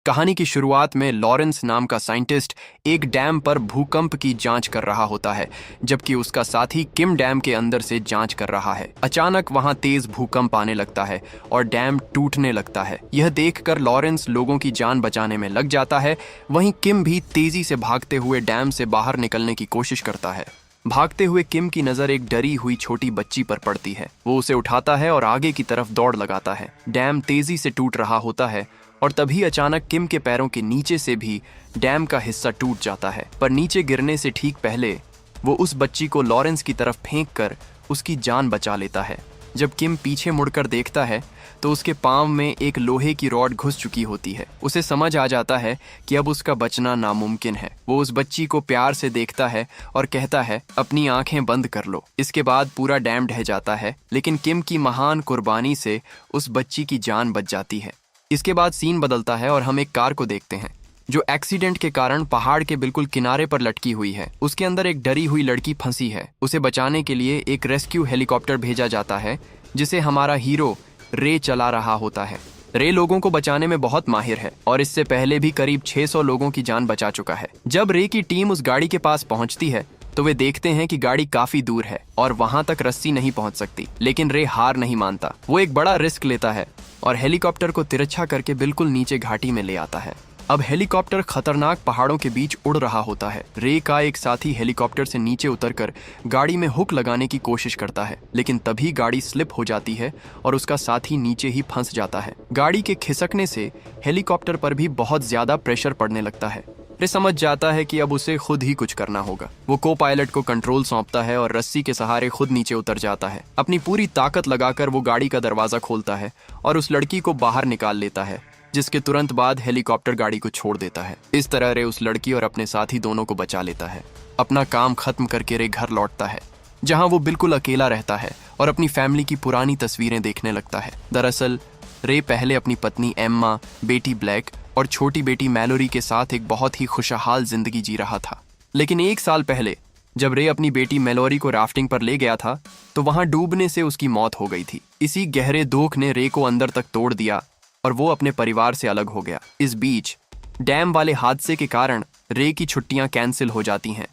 कहानी की शुरुआत में लॉरेंस नाम का साइंटिस्ट एक डैम पर भूकंप की जांच कर रहा होता है, जबकि उसका साथी किम डैम के अंदर से जांच कर रहा है। अचानक वहां तेज भूकंप आने लगता है और डैम टूटने लगता है। यह देखकर लॉरेंस लोगों की जान बचाने में लग जाता है। वहीं किम भी तेजी से भागते हुए डैम से बाहर निकलने की कोशिश करता है। भागते हुए किम की नजर एक डरी हुई छोटी बच्ची पर पड़ती है। वो उसे उठाता है और आगे की तरफ दौड़ लगाता है। डैम तेजी से टूट रहा होता है और तभी अचानक किम के पैरों के नीचे से भी डैम का हिस्सा टूट जाता है। पर नीचे गिरने से ठीक पहले वो उस बच्ची को लॉरेंस की तरफ फेंककर उसकी जान बचा लेता है। जब किम पीछे मुड़कर देखता है तो उसके पांव में एक लोहे की रॉड घुस चुकी होती है। उसे समझ आ जाता है कि अब उसका बचना नामुमकिन है। वो उस बच्ची को प्यार से देखता है और कहता है, अपनी आंखें बंद कर लो। इसके बाद पूरा डैम ढह जाता है, लेकिन किम की महान कुर्बानी से उस बच्ची की जान बच जाती है। इसके बाद सीन बदलता है और हम एक कार को देखते हैं जो एक्सीडेंट के कारण पहाड़ के बिल्कुल किनारे पर लटकी हुई है। उसके अंदर एक डरी हुई लड़की फंसी है। उसे बचाने के लिए एक रेस्क्यू हेलीकॉप्टर भेजा जाता है, जिसे हमारा हीरो रे चला रहा होता है। रे लोगों को बचाने में बहुत माहिर है और इससे पहले भी करीब 600 लोगों की जान बचा चुका है। जब रे की टीम उस गाड़ी के पास पहुंचती है तो वे देखते हैं कि गाड़ी काफी दूर है और वहां तक रस्सी नहीं पहुंच सकती। लेकिन रे हार नहीं मानता। वो एक बड़ा रिस्क लेता है और हेलीकॉप्टर को तिरछा करके बिल्कुल नीचे घाटी में ले आता है। अब हेलीकॉप्टर खतरनाक पहाड़ों के बीच उड़ रहा होता है। रे का एक साथी हेलीकॉप्टर से नीचे उतरकर गाड़ी में हुक लगाने की कोशिश करता है, लेकिन तभी गाड़ी स्लिप हो जाती है और उसका साथी नीचे ही फंस जाता है। गाड़ी के खिसकने से हेलीकॉप्टर पर भी बहुत ज्यादा प्रेशर पड़ने लगता है। रे समझ जाता है कि अब उसे खुद ही कुछ करना होगा। वो को पायलट को कंट्रोल सौंपता है और रस्सी के सहारे खुद नीचे उतर जाता है। अपनी पूरी ताकत लगाकर वो गाड़ी का दरवाजा खोलता है और उस लड़की को बाहर निकाल लेता है, जिसके तुरंत बाद हेलीकॉप्टर गाड़ी को छोड़ देता है। इस तरह रे उस लड़की और अपने साथी दोनों को बचा लेता है। अपना काम खत्म करके रे घर लौटता है, जहां वो बिल्कुल अकेला रहता है और अपनी फैमिली की पुरानी तस्वीरें देखने लगता है। दरअसल रे पहले अपनी पत्नी एम्मा, बेटी ब्लैक और छोटी बेटी मैलोरी के साथ एक बहुत ही खुशहाल जिंदगी जी रहा था। लेकिन 1 साल पहले जब रे अपनी बेटी मैलोरी को राफ्टिंग पर ले गया था तो वहां डूबने से उसकी मौत हो गई थी। इसी गहरे दुख ने रे को अंदर तक तोड़ दिया और वो अपने परिवार से अलग हो गया। इस बीच डैम वाले हादसे के कारण रे की छुट्टियां कैंसिल हो जाती हैं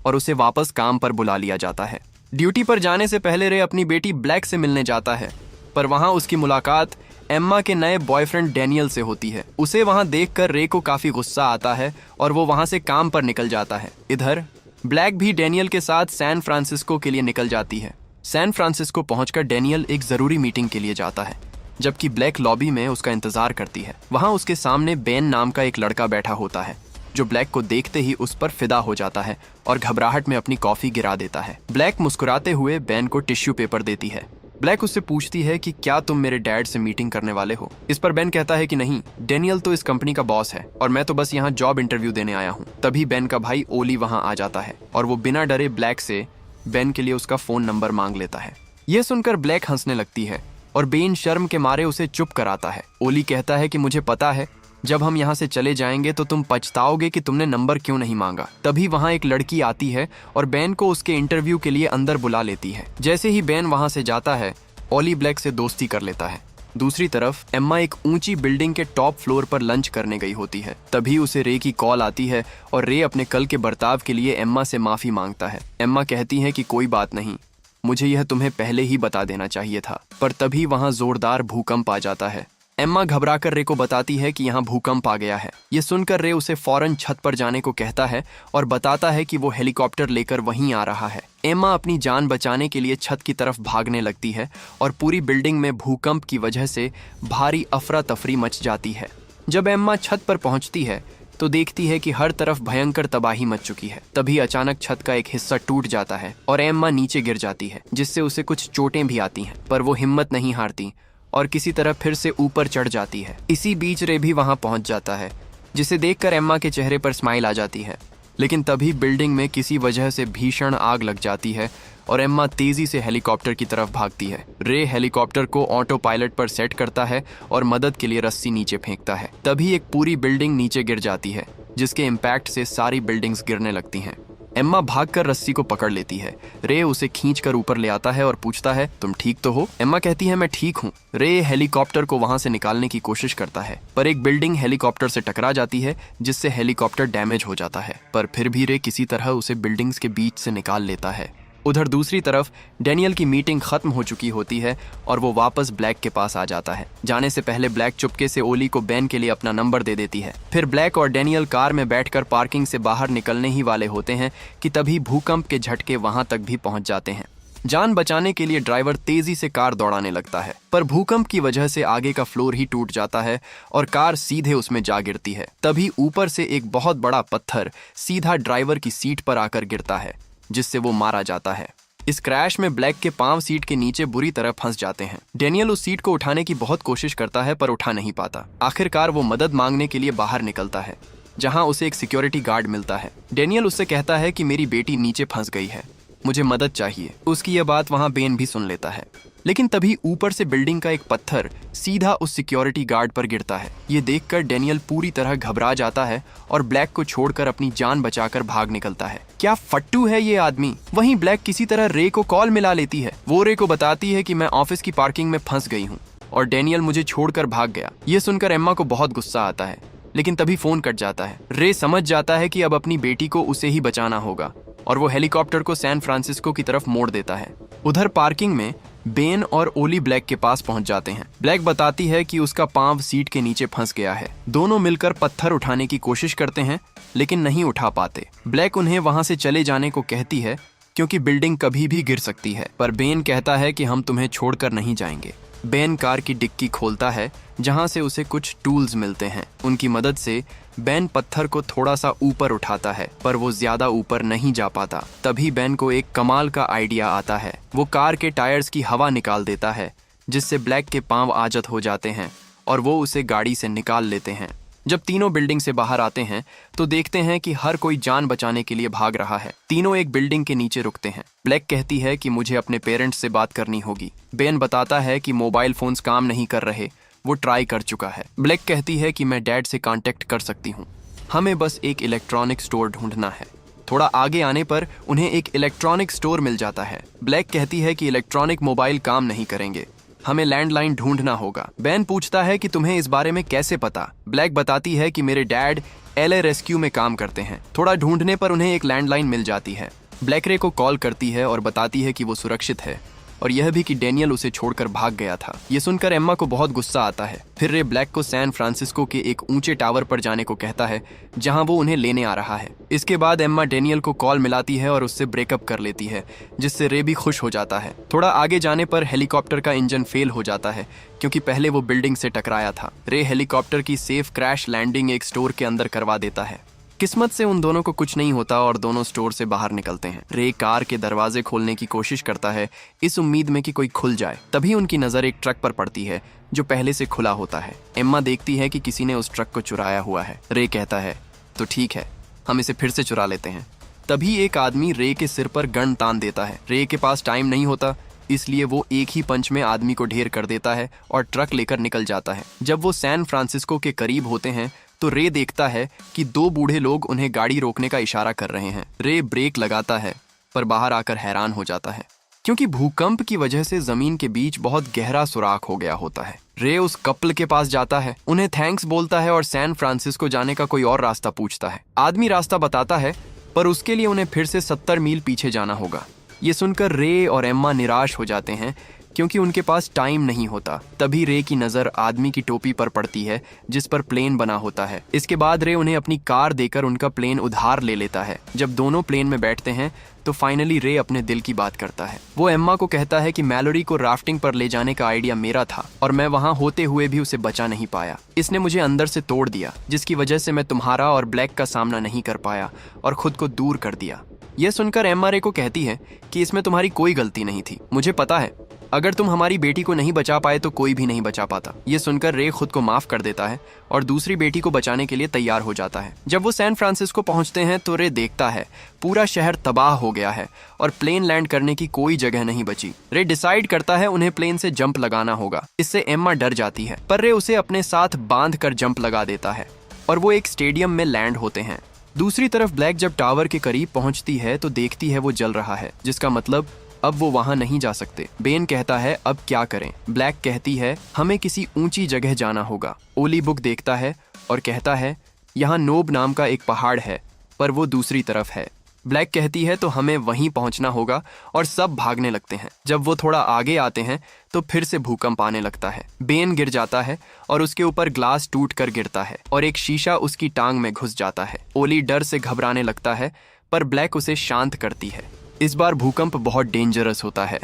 और उसे वापस काम पर बुला लिया जाता है। ड्यूटी पर जाने से पहले रे अपनी बेटी ब्लैक से मिलने जाता है, पर वहां उसकी मुलाकात एम्मा के नए बॉयफ्रेंड डैनियल से होती है। उसे वहां देखकर रे को काफी गुस्सा आता है और वो वहां से काम पर निकल जाता है। इधर ब्लैक भी डैनियल के साथ सैन फ्रांसिस्को के लिए निकल जाती है। सैन फ्रांसिस्को पहुंचकर डैनियल एक जरूरी मीटिंग के लिए जाता है, जबकि ब्लैक लॉबी में उसका इंतजार करती है। वहां उसके सामने बेन नाम का एक लड़का बैठा होता है, जो ब्लैक को देखते ही उस पर फिदा हो जाता है और घबराहट में अपनी कॉफी गिरा देता है। ब्लैक मुस्कुराते हुए बेन को टिश्यू पेपर देती है। ब्लैक उससे पूछती है कि क्या तुम मेरे डैड से मीटिंग करने वाले हो। इस पर बेन कहता है कि नहीं, डैनियल तो इस कंपनी का बॉस है और मैं तो बस यहाँ जॉब इंटरव्यू देने आया हूँ। तभी बेन का भाई ओली वहाँ आ जाता है और वो बिना डरे ब्लैक से बेन के लिए उसका फोन नंबर मांग लेता है। यह सुनकर ब्लैक हंसने लगती है और बेन शर्म के मारे उसे चुप कराता है। ओली कहता है कि मुझे पता है, जब हम यहाँ से चले जाएंगे तो तुम पछताओगे कि तुमने नंबर क्यों नहीं मांगा। तभी वहाँ एक लड़की आती है और बेन को उसके इंटरव्यू के लिए अंदर बुला लेती है। जैसे ही बेन वहाँ से जाता है, ओली ब्लैक से दोस्ती कर लेता है। दूसरी तरफ एम्मा एक ऊंची बिल्डिंग के टॉप फ्लोर पर लंच करने गई होती है। तभी उसे रे की कॉल आती है और रे अपने कल के बर्ताव के लिए एम्मा से माफी मांगता है। एम्मा कहती है कि कोई बात नहीं, मुझे यह तुम्हें पहले ही बता देना चाहिए था। पर तभी वहाँ जोरदार भूकंप आ जाता है। एम्मा घबराकर रे को बताती है कि यहाँ भूकंप आ गया है। ये सुनकर रे उसे फौरन छत पर जाने को कहता है और बताता है कि वो हेलीकॉप्टर लेकर वहीं आ रहा है। एम्मा अपनी जान बचाने के लिए छत की तरफ भागने लगती है और पूरी बिल्डिंग में भूकंप की वजह से भारी अफरा तफरी मच जाती है। जब एम्मा छत पर पहुंचती है तो देखती है कि हर तरफ भयंकर तबाही मच चुकी है। तभी अचानक छत का एक हिस्सा टूट जाता है और एम्मा नीचे गिर जाती है, जिससे उसे कुछ चोटें भी आती हैं। पर वो हिम्मत नहीं हारती और किसी तरह फिर से ऊपर चढ़ जाती है। इसी बीच रे भी वहां पहुंच जाता है, जिसे देखकर एम्मा के चेहरे पर स्माइल आ जाती है। लेकिन तभी बिल्डिंग में किसी वजह से भीषण आग लग जाती है और एम्मा तेजी से हेलीकॉप्टर की तरफ भागती है। रे हेलीकॉप्टर को ऑटो पायलट पर सेट करता है और मदद के लिए रस्सी नीचे फेंकता है। तभी एक पूरी बिल्डिंग नीचे गिर जाती है, जिसके इम्पैक्ट से सारी बिल्डिंग्स गिरने लगती हैं। एम्मा भागकर रस्सी को पकड़ लेती है। रे उसे खींचकर ऊपर ले आता है और पूछता है, तुम ठीक तो हो? एम्मा कहती है, मैं ठीक हूँ। रे हेलीकॉप्टर को वहां से निकालने की कोशिश करता है, पर एक बिल्डिंग हेलीकॉप्टर से टकरा जाती है, जिससे हेलीकॉप्टर डैमेज हो जाता है। पर फिर भी रे किसी तरह उसे बिल्डिंग्स के बीच से निकाल लेता है। उधर दूसरी तरफ डैनियल की मीटिंग खत्म हो चुकी होती है और वो वापस ब्लैक के पास आ जाता है। जाने से पहले ब्लैक चुपके से ओली को बेन के लिए अपना नंबर दे देती है। फिर ब्लैक और डैनियल कार में बैठकर पार्किंग से बाहर निकलने ही वाले होते हैं कि तभी भूकंप के झटके वहां तक भी पहुंच जाते हैं। जान बचाने के लिए ड्राइवर तेजी से कार दौड़ाने लगता है, पर भूकंप की वजह से आगे का फ्लोर ही टूट जाता है और कार सीधे उसमें जा गिरती है। तभी ऊपर से एक बहुत बड़ा पत्थर सीधा ड्राइवर की सीट पर आकर गिरता है, जिससे वो मारा जाता है। इस क्रैश में ब्लैक के पांव सीट के नीचे बुरी तरह फंस जाते हैं। डैनियल उस सीट को उठाने की बहुत कोशिश करता है, पर उठा नहीं पाता। आखिरकार वो मदद मांगने के लिए बाहर निकलता है, जहां उसे एक सिक्योरिटी गार्ड मिलता है। डैनियल उससे कहता है कि मेरी बेटी नीचे फंस गई है, मुझे मदद चाहिए। उसकी यह बात वहां बेन भी सुन लेता है, लेकिन तभी ऊपर से बिल्डिंग का एक पत्थर सीधा उस सिक्योरिटी गार्ड पर गिरता है। ये देखकर डैनियल पूरी तरह घबरा जाता है और ब्लैक को छोड़कर अपनी जान बचाकर भाग निकलता है। क्या फट्टू है ये आदमी। वहीं ब्लैक किसी तरह रे को कॉल मिला लेती है। वो रे को बताती है कि मैं ऑफिस की पार्किंग में फंस गई हूँ और डैनियल मुझे छोड़कर भाग गया। ये सुनकर एम्मा को बहुत गुस्सा आता है, लेकिन तभी फोन कट जाता है। रे समझ जाता है कि अब अपनी बेटी को उसे ही बचाना होगा और वो हेलीकॉप्टर को सैन फ्रांसिस्को की तरफ मोड़ देता है। उधर पार्किंग में बेन और ओली ब्लैक के पास पहुंच जाते हैं। ब्लैक बताती है कि उसका पांव सीट के नीचे फंस गया है। दोनों मिलकर पत्थर उठाने की कोशिश करते हैं, लेकिन नहीं उठा पाते। ब्लैक उन्हें वहां से चले जाने को कहती है, क्योंकि बिल्डिंग कभी भी गिर सकती है, पर बेन कहता है कि हम तुम्हें छोड़कर नहीं जाएंगे। बेन कार की डिक्की खोलता है, जहां से उसे कुछ टूल्स मिलते हैं। उनकी मदद से बेन पत्थर को थोड़ा सा ऊपर उठाता है, पर वो ज्यादा ऊपर नहीं जा पाता। तभी बेन को एक कमाल का आइडिया आता है। वो कार के टायर्स की हवा निकाल देता है, जिससे ब्लैक के पांव आजत हो जाते हैं और वो उसे गाड़ी से निकाल लेते हैं। जब तीनों बिल्डिंग से बाहर आते हैं तो देखते हैं कि हर कोई जान बचाने के लिए भाग रहा है। तीनों एक बिल्डिंग के नीचे रुकते हैं। ब्लैक कहती है कि मुझे अपने पेरेंट्स से बात करनी होगी। बेन बताता है कि मोबाइल फोन्स काम नहीं कर रहे, वो ट्राई कर चुका है। ब्लैक कहती है कि मैं डैड से कांटेक्ट कर सकती हूँ, हमें बस एक इलेक्ट्रॉनिक स्टोर ढूंढना है। थोड़ा आगे आने पर उन्हें एक इलेक्ट्रॉनिक स्टोर मिल जाता है। ब्लैक कहती है कि इलेक्ट्रॉनिक मोबाइल काम नहीं करेंगे, हमें लैंडलाइन ढूंढना होगा। बेन पूछता है कि तुम्हें इस बारे में कैसे पता। ब्लैक बताती है कि मेरे डैड LA रेस्क्यू में काम करते हैं। थोड़ा ढूंढने पर उन्हें एक लैंडलाइन मिल जाती है। ब्लैक रे को कॉल करती है और बताती है कि वो सुरक्षित है और यह भी कि डैनियल उसे छोड़कर भाग गया था। ये सुनकर एम्मा को बहुत गुस्सा आता है। फिर रे ब्लैक को सैन फ्रांसिस्को के एक ऊंचे टावर पर जाने को कहता है, जहां वो उन्हें लेने आ रहा है। इसके बाद एम्मा डैनियल को कॉल मिलाती है और उससे ब्रेकअप कर लेती है, जिससे रे भी खुश हो जाता है। थोड़ा आगे जाने पर हेलीकॉप्टर का इंजन फेल हो जाता है, क्योंकि पहले वो बिल्डिंग से टकराया था। रे हेलीकॉप्टर की सेफ क्रैश लैंडिंग एक स्टोर के अंदर करवा देता है। किस्मत से उन दोनों को कुछ नहीं होता और दोनों स्टोर से बाहर निकलते हैं। रे कार के दरवाजे खोलने की कोशिश करता है, इस उम्मीद में कि कोई खुल जाए। तभी उनकी नजर एक ट्रक पर पड़ती है, जो पहले से खुला होता है। एम्मा देखती है कि किसी ने उस ट्रक को चुराया हुआ है। रे कहता है, तो ठीक है, हम इसे फिर से चुरा लेते हैं। तभी एक आदमी रे के सिर पर गन तान देता है। रे के पास टाइम नहीं होता, इसलिए वो एक ही पंच में आदमी को ढेर कर देता है और ट्रक लेकर निकल जाता है। जब वो सैन फ्रांसिस्को के करीब होते हैं तो रे देखता है कि दो बूढ़े लोग उन्हें गाड़ी रोकने का इशारा कर रहे हैं। रे ब्रेक लगाता है, पर बाहर आकर हैरान हो जाता है, क्योंकि भूकंप की वजह से जमीन के बीच बहुत गहरा सुराख हो गया होता है। रे उस कपल के पास जाता है, उन्हें थैंक्स बोलता है और सैन फ्रांसिस्को जाने का कोई और रास्ता पूछता है। आदमी रास्ता बताता है, पर उसके लिए उन्हें फिर से 70 मील पीछे जाना होगा। ये सुनकर रे और एम्मा निराश हो जाते हैं, क्योंकि उनके पास टाइम नहीं होता। तभी रे की नज़र आदमी की टोपी पर पड़ती है, जिस पर प्लेन बना होता है। इसके बाद रे उन्हें अपनी कार देकर उनका प्लेन उधार ले लेता है। जब दोनों प्लेन में बैठते हैं तो फाइनली रे अपने दिल की बात करता है। वो एम्मा को कहता है कि मैलोरी को राफ्टिंग पर ले जाने का आइडिया मेरा था और मैं वहां होते हुए भी उसे बचा नहीं पाया। इसने मुझे अंदर से तोड़ दिया, जिसकी वजह से मैं तुम्हारा और ब्लैक का सामना नहीं कर पाया और खुद को दूर कर दिया। यह सुनकर एम्मा रे को कहती है कि इसमें तुम्हारी कोई गलती नहीं थी। मुझे पता है, अगर तुम हमारी बेटी को नहीं बचा पाए तो कोई भी नहीं बचा पाता। ये सुनकर रे खुद को माफ कर देता है और दूसरी बेटी को बचाने के लिए तैयार हो जाता है। जब वो सैन फ्रांसिस्को पहुंचते हैं तो रे देखता है पूरा शहर तबाह हो गया है और प्लेन लैंड करने की कोई जगह नहीं बची। रे डिसाइड करता है उन्हें प्लेन से जंप लगाना होगा। इससे एम्मा डर जाती है, पर रे उसे अपने साथ बांध कर जंप लगा देता है और वो एक स्टेडियम में लैंड होते हैं। दूसरी तरफ ब्लैक जब टावर के करीब पहुंचती है तो देखती है वो जल रहा है, जिसका मतलब अब वो वहां नहीं जा सकते। बेन कहता है अब क्या करें। ब्लैक कहती है हमें किसी ऊंची जगह जाना होगा। ओली बुक देखता है और कहता है यहाँ नोब नाम का एक पहाड़ है, पर वो दूसरी तरफ है। ब्लैक कहती है तो हमें वहीं पहुंचना होगा और सब भागने लगते हैं। जब वो थोड़ा आगे आते हैं तो फिर से भूकंप आने लगता है। बेन गिर जाता है और उसके ऊपर ग्लास टूट कर गिरता है और एक शीशा उसकी टांग में घुस जाता है। ओली डर से घबराने लगता है, पर ब्लैक उसे शांत करती है। इस बार भूकंप बहुत डेंजरस होता है।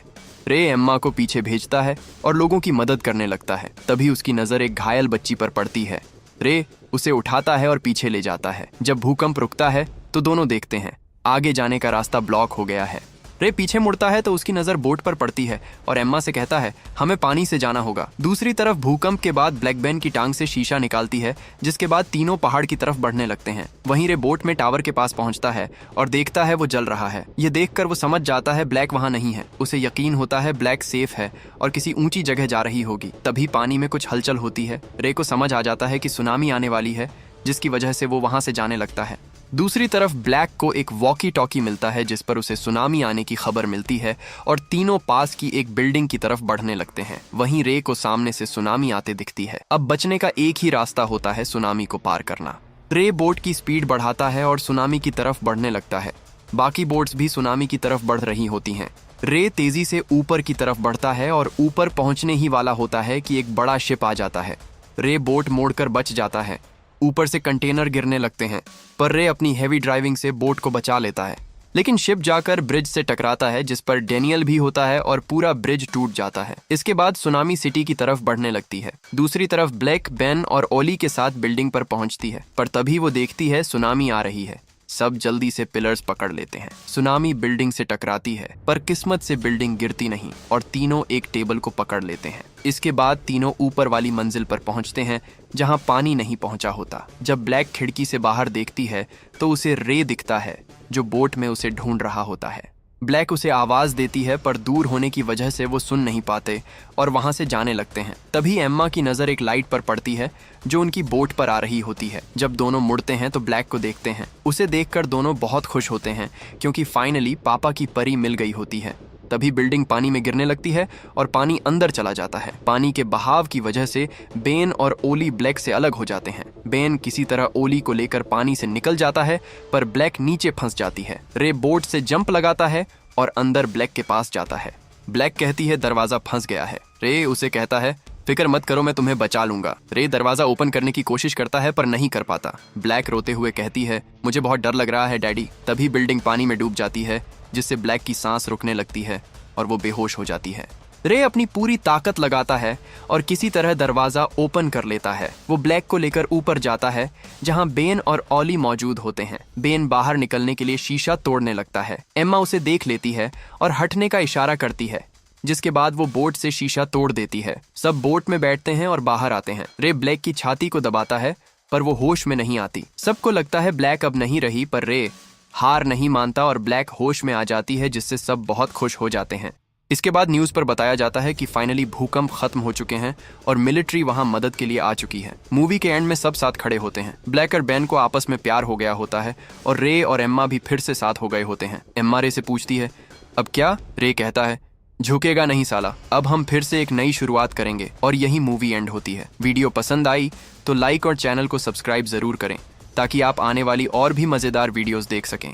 रे एम्मा को पीछे भेजता है और लोगों की मदद करने लगता है। तभी उसकी नजर एक घायल बच्ची पर पड़ती है। रे उसे उठाता है और पीछे ले जाता है। जब भूकंप रुकता है तो दोनों देखते हैं आगे जाने का रास्ता ब्लॉक हो गया है। रे पीछे मुड़ता है तो उसकी नजर बोट पर पड़ती है और एम्मा से कहता है हमें पानी से जाना होगा। दूसरी तरफ भूकंप के बाद ब्लैक बेन की टांग से शीशा निकालती है, जिसके बाद तीनों पहाड़ की तरफ बढ़ने लगते हैं। वहीं रे बोट में टावर के पास पहुंचता है और देखता है वो जल रहा है। ये देखकर वो समझ जाता है ब्लैक वहां नहीं है। उसे यकीन होता है ब्लैक सेफ है और किसी ऊंची जगह जा रही होगी। तभी पानी में कुछ हलचल होती है। रे को समझ आ जाता है कि सुनामी आने वाली है, जिसकी वजह से वो वहां से जाने लगता है। दूसरी तरफ ब्लैक को एक वॉकी टॉकी मिलता है जिस पर उसे सुनामी आने की खबर मिलती है और तीनों पास की एक बिल्डिंग की तरफ बढ़ने लगते हैं। वहीं रे को सामने से सुनामी आते दिखती है। अब बचने का एक ही रास्ता होता है, सुनामी को पार करना। रे बोट की स्पीड बढ़ाता है और सुनामी की तरफ बढ़ने लगता है। बाकी बोट्स भी सुनामी की तरफ बढ़ रही होती हैं। रे तेजी से ऊपर की तरफ बढ़ता है और ऊपर पहुंचने ही वाला होता है कि एक बड़ा शिप आ जाता है। रे बोट मोड़कर बच जाता है। ऊपर से कंटेनर गिरने लगते हैं, पर रे अपनी हेवी ड्राइविंग से बोट को बचा लेता है। लेकिन शिप जाकर ब्रिज से टकराता है, जिस पर डेनियल भी होता है और पूरा ब्रिज टूट जाता है। इसके बाद सुनामी सिटी की तरफ बढ़ने लगती है। दूसरी तरफ ब्लैक बेन और ओली के साथ बिल्डिंग पर पहुंचती है, पर तभी वो देखती है सुनामी आ रही है। सब जल्दी से पिलर्स पकड़ लेते हैं। सुनामी बिल्डिंग से टकराती है, पर किस्मत से बिल्डिंग गिरती नहीं और तीनों एक टेबल को पकड़ लेते हैं। इसके बाद तीनों ऊपर वाली मंजिल पर पहुंचते हैं जहां पानी नहीं पहुंचा होता। जब ब्लैक खिड़की से बाहर देखती है तो उसे रे दिखता है जो बोट में उसे ढूंढ रहा होता है। ब्लैक उसे आवाज देती है, पर दूर होने की वजह से वो सुन नहीं पाते और वहां से जाने लगते हैं। तभी एम्मा की नजर एक लाइट पर पड़ती है जो उनकी बोट पर आ रही होती है। जब दोनों मुड़ते हैं तो ब्लैक को देखते हैं। उसे देखकर दोनों बहुत खुश होते हैं क्योंकि फाइनली पापा की परी मिल गई होती है। तभी बिल्डिंग पानी में गिरने लगती है और पानी अंदर चला जाता है। पानी के बहाव की वजह से बेन और ओली ब्लैक से अलग हो जाते हैं। बेन किसी तरह ओली को लेकर पानी से निकल जाता है, पर ब्लैक नीचे फंस जाती है। रे बोट से जंप लगाता है और अंदर ब्लैक के पास जाता है। ब्लैक कहती है दरवाजा फंस गया है। रे उसे कहता है फिक्र मत करो, मैं तुम्हें बचा लूंगा। रे दरवाजा ओपन करने की कोशिश करता है पर नहीं कर पाता। ब्लैक रोते हुए कहती है मुझे बहुत डर लग रहा है डैडी। तभी बिल्डिंग पानी में डूब जाती है, जिससे ब्लैक की सांस रुकने लगती है और वो बेहोश हो जाती है। रे अपनी पूरी ताकत लगाता है और किसी तरह दरवाजा ओपन कर लेता है। वो ब्लैक को लेकर ऊपर जाता है जहां बेन और ओली मौजूद होते हैं। बेन बाहर निकलने के लिए शीशा तोड़ने लगता है। एम्मा उसे देख लेती है और हटने का इशारा करती है, जिसके बाद वो बोट से शीशा तोड़ देती है। सब बोट में बैठते हैं और बाहर आते हैं। रे ब्लैक की छाती को दबाता है, पर वो होश में नहीं आती। सबको लगता है ब्लैक अब नहीं रही, पर रे हार नहीं मानता और ब्लैक होश में आ जाती है, जिससे सब बहुत खुश हो जाते हैं। इसके बाद न्यूज़ पर बताया जाता है कि फाइनली भूकंप खत्म हो चुके हैं और मिलिट्री वहां मदद के लिए आ चुकी है। मूवी के एंड में सब साथ खड़े होते हैं। ब्लैक और बेन को आपस में प्यार हो गया होता है और रे और एम्मा भी फिर से साथ हो गए होते हैं। एम्मा रे से पूछती है अब क्या? रे कहता है झुकेगा नहीं साला, अब हम फिर से एक नई शुरुआत करेंगे। और यही मूवी एंड होती है। वीडियो पसंद आई तो लाइक और चैनल को सब्सक्राइब जरूर करें ताकि आप आने वाली और भी मज़ेदार वीडियोस देख सकें।